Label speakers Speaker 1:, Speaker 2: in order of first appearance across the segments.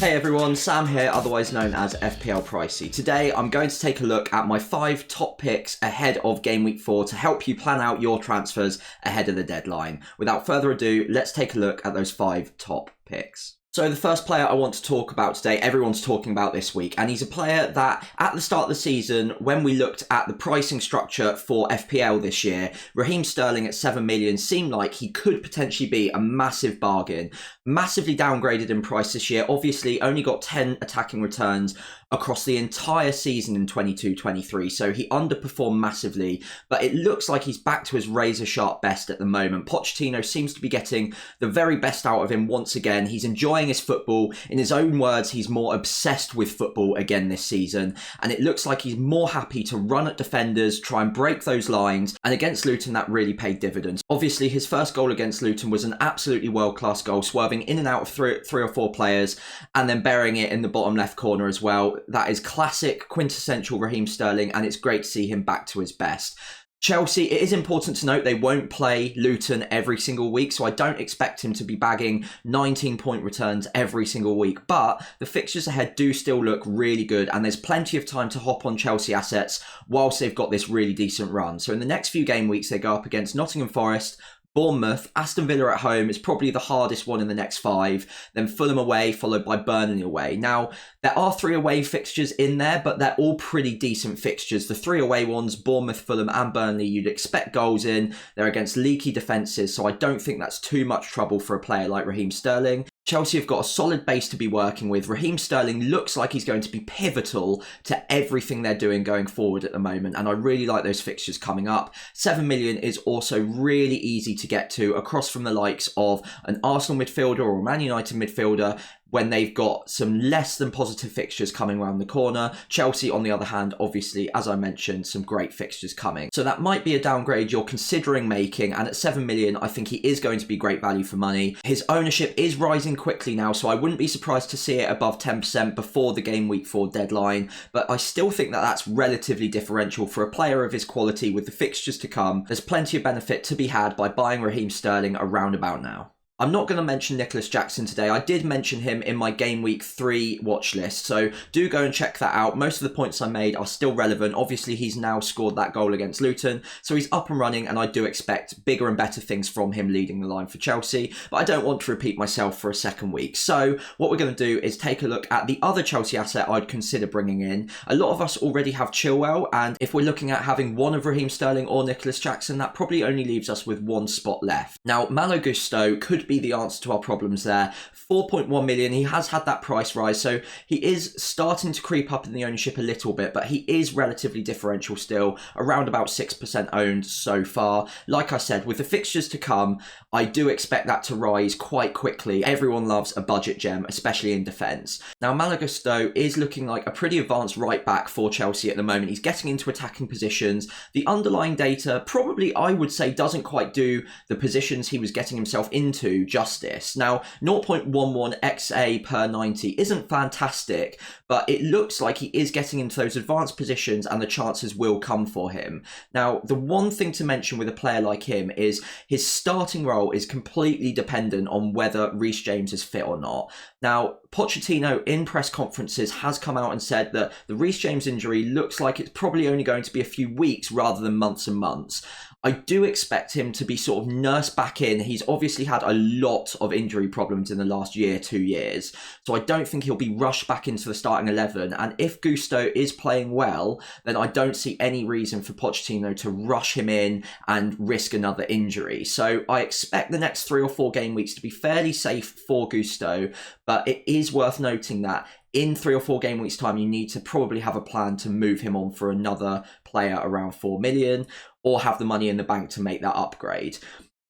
Speaker 1: Hey everyone, Sam here, otherwise known as FPL Pricey. Today I'm going to take a look at my 5 top picks ahead of Game Week 4 to help you plan out your transfers ahead of the deadline. Without further ado, let's take a look at those 5 top picks. So the first player I want to talk about today, everyone's talking about this week, and he's a player that at the start of the season, when we looked at the pricing structure for FPL this year, Raheem Sterling at 7 million seemed like he could potentially be a massive bargain. Massively downgraded in price this year, obviously only got 10 attacking returns across the entire season in 22-23, so he underperformed massively, but it looks like he's back to his razor-sharp best at the moment. Pochettino seems to be getting the very best out of him once again. He's enjoying his football. In his own words, he's more obsessed with football again this season, and it looks like he's more happy to run at defenders, try and break those lines, and against Luton that really paid dividends. Obviously, his first goal against Luton was an absolutely world-class goal, swerving in and out of three or four players, and then burying it in the bottom left corner as well. That is classic, quintessential Raheem Sterling, and it's great to see him back to his best. Chelsea, it is important to note they won't play Luton every single week, so I don't expect him to be bagging 19-point returns every single week. But the fixtures ahead do still look really good, and there's plenty of time to hop on Chelsea assets whilst they've got this really decent run. So in the next few game weeks, they go up against Nottingham Forest, Bournemouth, Aston Villa at home is probably the hardest one in the next 5, then Fulham away, followed by Burnley away. Now, there are 3 away fixtures in there, but they're all pretty decent fixtures. The 3 away ones, Bournemouth, Fulham and Burnley, you'd expect goals in. They're against leaky defences, so I don't think that's too much trouble for a player like Raheem Sterling. Chelsea have got a solid base to be working with. Raheem Sterling looks like he's going to be pivotal to everything they're doing going forward at the moment, and I really like those fixtures coming up. 7 million is also really easy to get to across from the likes of an Arsenal midfielder or a Man United midfielder when they've got some less than positive fixtures coming around the corner. Chelsea, on the other hand, obviously, as I mentioned, some great fixtures coming. So that might be a downgrade you're considering making, and at 7 million, I think he is going to be great value for money. His ownership is rising quickly now, so I wouldn't be surprised to see it above 10% before the Game Week 4 deadline, but I still think that that's relatively differential for a player of his quality with the fixtures to come. There's plenty of benefit to be had by buying Raheem Sterling around about now. I'm not going to mention Nicholas Jackson today. I did mention him in my Game Week 3 watch list, so do go and check that out. Most of the points I made are still relevant. Obviously, he's now scored that goal against Luton, so he's up and running, and I do expect bigger and better things from him leading the line for Chelsea, but I don't want to repeat myself for a second week. So what we're going to do is take a look at the other Chelsea asset I'd consider bringing in. A lot of us already have Chilwell, and if we're looking at having one of Raheem Sterling or Nicholas Jackson, that probably only leaves us with 1 spot left. Now, Malo Gusto could be the answer to our problems there. 4.1 million, he has had that price rise, so he is starting to creep up in the ownership a little bit, but he is relatively differential still, around about 6% owned so far. Like I said, with the fixtures to come, I do expect that to rise quite quickly. Everyone loves a budget gem, especially in defence. Now, Malo Gusto is looking like a pretty advanced right back for Chelsea at the moment. He's getting into attacking positions. The underlying data probably, I would say, doesn't quite do the positions he was getting himself into justice. Now, 0.11 XA per 90 isn't fantastic, but it looks like he is getting into those advanced positions and the chances will come for him. Now, the one thing to mention with a player like him is his starting role is completely dependent on whether Reece James is fit or not. Now, Pochettino in press conferences has come out and said that the Reece James injury looks like it's probably only going to be a few weeks rather than months and months. I do expect him to be sort of nursed back in. He's obviously had a lot of injury problems in the last year, 2 years. So I don't think he'll be rushed back into the starting 11. And if Gusto is playing well, then I don't see any reason for Pochettino to rush him in and risk another injury. So I expect the next 3 or 4 game weeks to be fairly safe for Gusto. But it is worth noting that in 3 or 4 game weeks' time, you need to probably have a plan to move him on for another player around 4 million or have the money in the bank to make that upgrade.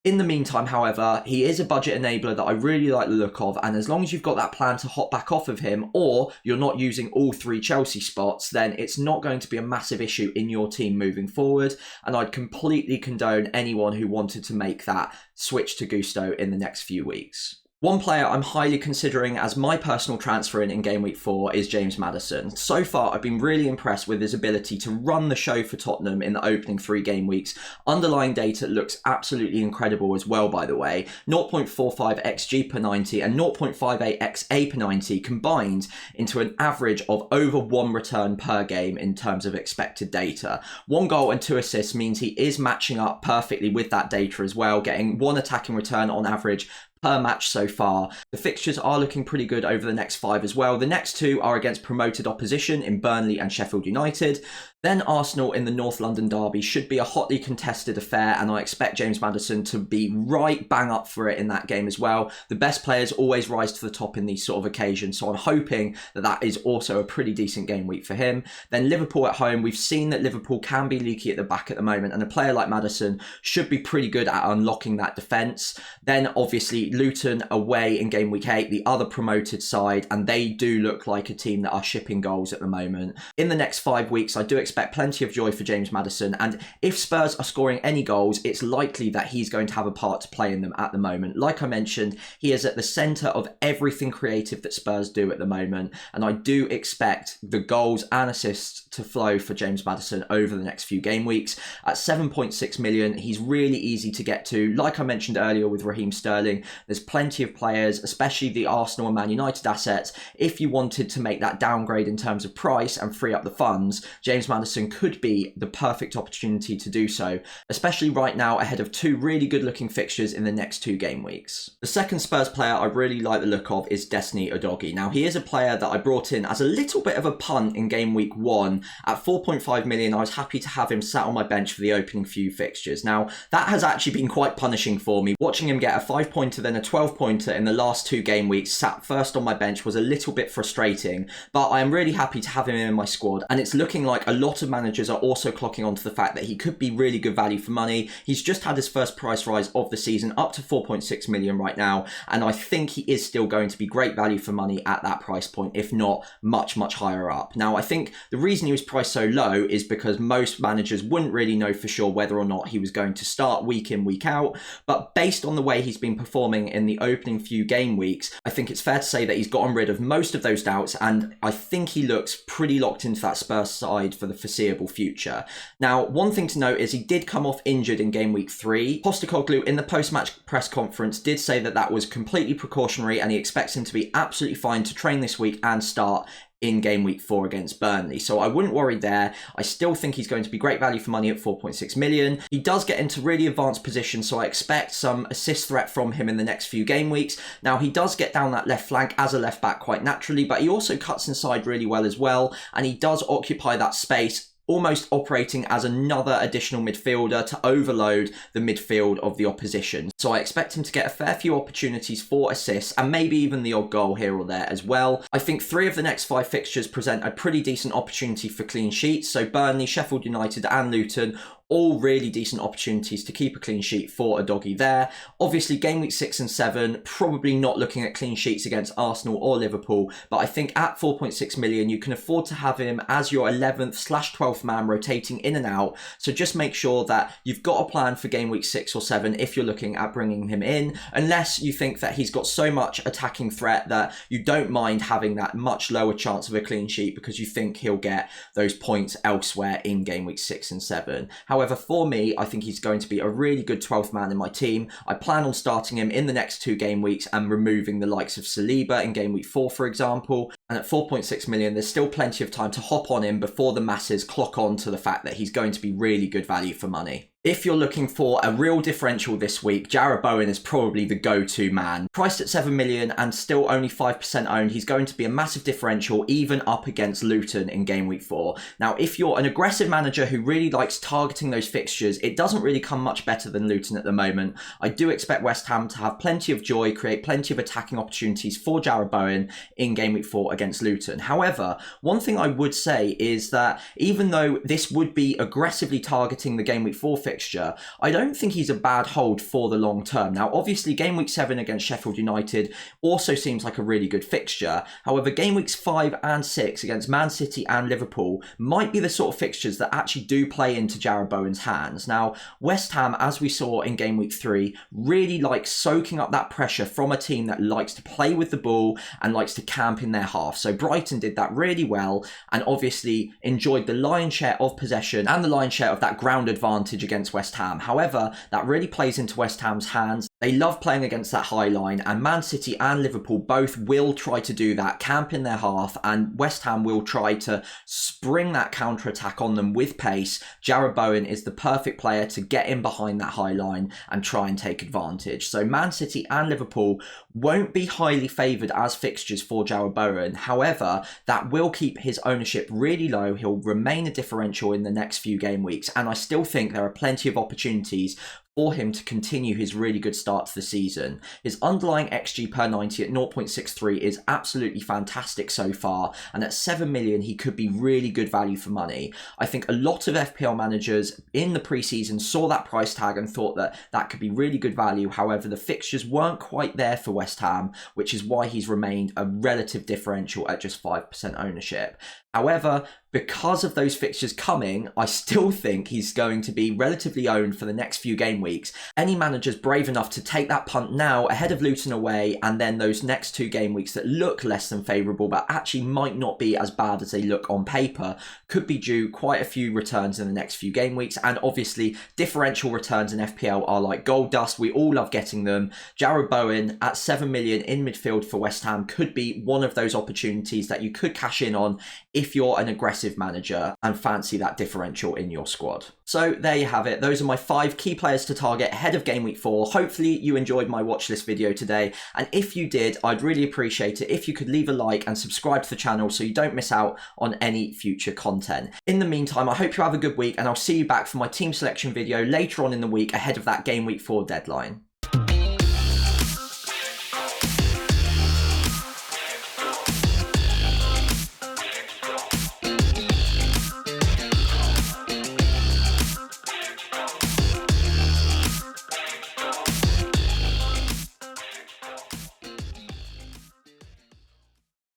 Speaker 1: In the meantime, however, he is a budget enabler that I really like the look of, and as long as you've got that plan to hop back off of him, or you're not using all 3 Chelsea spots, then it's not going to be a massive issue in your team moving forward, and I'd completely condone anyone who wanted to make that switch to Gusto in the next few weeks. One player I'm highly considering as my personal transfer in game week 4 is James Maddison. So far, I've been really impressed with his ability to run the show for Tottenham in the opening 3 game weeks. Underlying data looks absolutely incredible as well, by the way. 0.45 XG per 90 and 0.58 XA per 90 combined into an average of over 1 return per game in terms of expected data. 1 goal and 2 assists means he is matching up perfectly with that data as well, getting 1 attacking return on average per match so far. The fixtures are looking pretty good over the next 5 as well. The next 2 are against promoted opposition in Burnley and Sheffield United. Then Arsenal in the North London derby should be a hotly contested affair, and I expect James Maddison to be right bang up for it in that game as well. The best players always rise to the top in these sort of occasions, so I'm hoping that that is also a pretty decent game week for him. Then Liverpool at home. We've seen that Liverpool can be leaky at the back at the moment, and a player like Maddison should be pretty good at unlocking that defence. Then obviously Luton away in game week 8, the other promoted side, and they do look like a team that are shipping goals at the moment. In the next 5 weeks, I do expect plenty of joy for James Maddison, and if Spurs are scoring any goals, it's likely that he's going to have a part to play in them at the moment. Like I mentioned, he is at the centre of everything creative that Spurs do at the moment, and I do expect the goals and assists to flow for James Maddison over the next few game weeks. At 7.6 million, he's really easy to get to. Like I mentioned earlier with Raheem Sterling, there's plenty of players, especially the Arsenal and Man United assets. If you wanted to make that downgrade in terms of price and free up the funds, James Maddison could be the perfect opportunity to do so, especially right now ahead of 2 really good looking fixtures in the next 2 game weeks. The second Spurs player I really like the look of is Destiny Udogie. Now, he is a player that I brought in as a little bit of a punt in game week 1. At 4.5 million, I was happy to have him sat on my bench for the opening few fixtures. Now, that has actually been quite punishing for me. Watching him get a 5-pointer then a 12-pointer in the last 2 game weeks sat first on my bench was a little bit frustrating, but I am really happy to have him in my squad, and it's looking like a lot of managers are also clocking onto the fact that he could be really good value for money. He's just had his first price rise of the season up to 4.6 million right now, and I think he is still going to be great value for money at that price point, if not much higher up. Now, I think the reason he was priced so low is because most managers wouldn't really know for sure whether or not he was going to start week in, week out, but based on the way he's been performing in the opening few game weeks, I think it's fair to say that he's gotten rid of most of those doubts, and I think he looks pretty locked into that Spurs side for the foreseeable future. Now, one thing to note is he did come off injured in game week 3. Postecoglou in the post-match press conference did say that that was completely precautionary, and he expects him to be absolutely fine to train this week and start in game week 4 against Burnley. So I wouldn't worry there. I still think he's going to be great value for money at 4.6 million. He does get into really advanced positions, so I expect some assist threat from him in the next few game weeks. Now, he does get down that left flank as a left back quite naturally, but he also cuts inside really well as well, and he does occupy that space, almost operating as another additional midfielder to overload the midfield of the opposition. So I expect him to get a fair few opportunities for assists and maybe even the odd goal here or there as well. I think 3 of the next 5 fixtures present a pretty decent opportunity for clean sheets. So Burnley, Sheffield United and Luton, all really decent opportunities to keep a clean sheet for Udogie there. Obviously, game week 6 and 7, probably not looking at clean sheets against Arsenal or Liverpool, but I think at 4.6 million, you can afford to have him as your 11th/12th man rotating in and out. So just make sure that you've got a plan for game week 6 or 7 if you're looking at bringing him in, unless you think that he's got so much attacking threat that you don't mind having that much lower chance of a clean sheet because you think he'll get those points elsewhere in game week 6 and 7. However, for me, I think he's going to be a really good 12th man in my team. I plan on starting him in the next 2 game weeks and removing the likes of Saliba in game week 4, for example. And at 4.6 million, there's still plenty of time to hop on him before the masses clock on to the fact that he's going to be really good value for money. If you're looking for a real differential this week, Jarrod Bowen is probably the go-to man. Priced at 7 million and still only 5% owned, he's going to be a massive differential even up against Luton in game week 4. Now, if you're an aggressive manager who really likes targeting those fixtures, it doesn't really come much better than Luton at the moment. I do expect West Ham to have plenty of joy, create plenty of attacking opportunities for Jarrod Bowen in game week 4 against Luton. However, one thing I would say is that even though this would be aggressively targeting the game week 4 fixture, fixture, I don't think he's a bad hold for the long term. Now, obviously, game week 7 against Sheffield United also seems like a really good fixture. However, game weeks 5 and 6 against Man City and Liverpool might be the sort of fixtures that actually do play into Jarrod Bowen's hands. Now, West Ham, as we saw in game week 3, really likes soaking up that pressure from a team that likes to play with the ball and likes to camp in their half. So Brighton did that really well and obviously enjoyed the lion's share of possession and the lion's share of that ground advantage against West Ham. However, that really plays into West Ham's hands. They love playing against that high line, and Man City and Liverpool both will try to do that, camp in their half, and West Ham will try to spring that counter-attack on them with pace. Jarrod Bowen is the perfect player to get in behind that high line and try and take advantage. So Man City and Liverpool won't be highly favoured as fixtures for Jarrod Bowen. However, that will keep his ownership really low. He'll remain a differential in the next few game weeks, and I still think there are plenty of opportunities for him to continue his really good start to the season. His underlying XG per 90 at 0.63 is absolutely fantastic so far, and at 7 million he could be really good value for money. I think a lot of FPL managers in the preseason saw that price tag and thought that that could be really good value. However, the fixtures weren't quite there for West Ham, which is why he's remained a relative differential at just 5% ownership. However, because of those fixtures coming, I still think he's going to be relatively owned for the next few game weeks. Any managers brave enough to take that punt now ahead of Luton away, and then those next 2 game weeks that look less than favourable but actually might not be as bad as they look on paper, could be due quite a few returns in the next few game weeks. And obviously, differential returns in FPL are like gold dust. We all love getting them. Jarrod Bowen at 7 million in midfield for West Ham could be one of those opportunities that you could cash in on if you're an aggressive manager and fancy that differential in your squad. So there you have it. Those are my 5 key players to target ahead of game week 4. Hopefully you enjoyed my watch list video today, and if you did, I'd really appreciate it if you could leave a like and subscribe to the channel so you don't miss out on any future content. In the meantime, I hope you have a good week, and I'll see you back for my team selection video later on in the week ahead of that game week 4 deadline.